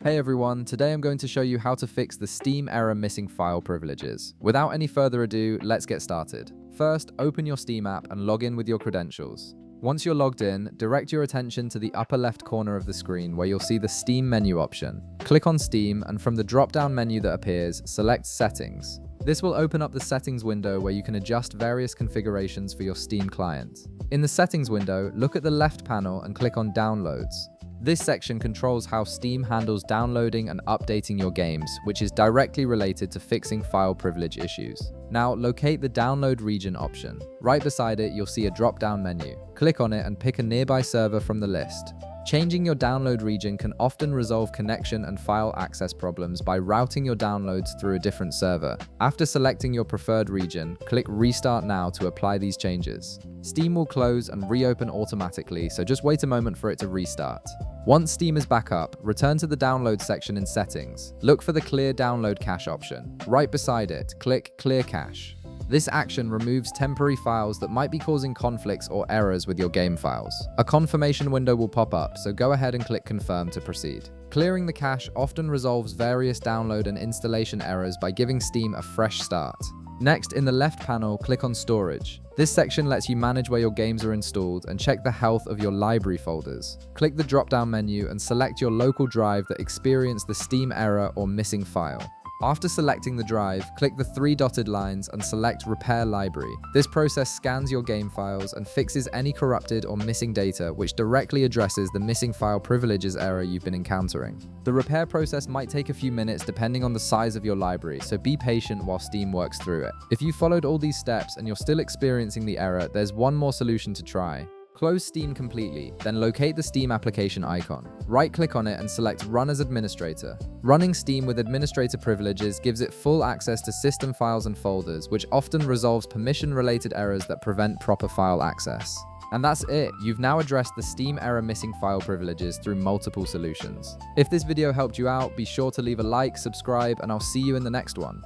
Hey everyone, today I'm going to show you how to fix the Steam error missing file privileges. Without any further ado, let's get started. First, open your Steam app and log in with your credentials. Once you're logged in, direct your attention to the upper left corner of the screen where you'll see the Steam menu option. Click on Steam and from the drop-down menu that appears, select Settings. This will open up the settings window where you can adjust various configurations for your Steam client. In the settings window, look at the left panel and click on Downloads. This section controls how Steam handles downloading and updating your games, which is directly related to fixing file privilege issues. Now, locate the Download Region option. Right beside it, you'll see a drop-down menu. Click on it and pick a nearby server from the list. Changing your download region can often resolve connection and file access problems by routing your downloads through a different server. After selecting your preferred region, click Restart Now to apply these changes. Steam will close and reopen automatically, so just wait a moment for it to restart. Once Steam is back up, return to the Download section in Settings. Look for the Clear Download Cache option. Right beside it, click Clear Cache. This action removes temporary files that might be causing conflicts or errors with your game files. A confirmation window will pop up, so go ahead and click Confirm to proceed. Clearing the cache often resolves various download and installation errors by giving Steam a fresh start. Next, in the left panel, click on Storage. This section lets you manage where your games are installed and check the health of your library folders. Click the drop-down menu and select your local drive that experienced the Steam error or missing file. After selecting the drive, click the three dotted lines and select Repair Library. This process scans your game files and fixes any corrupted or missing data, which directly addresses the missing file privileges error you've been encountering. The repair process might take a few minutes depending on the size of your library, so be patient while Steam works through it. If you followed all these steps and you're still experiencing the error, there's one more solution to try. Close Steam completely, then locate the Steam application icon. Right-click on it and select Run as Administrator. Running Steam with administrator privileges gives it full access to system files and folders, which often resolves permission-related errors that prevent proper file access. And that's it, you've now addressed the Steam error missing file privileges through multiple solutions. If this video helped you out, be sure to leave a like, subscribe, and I'll see you in the next one.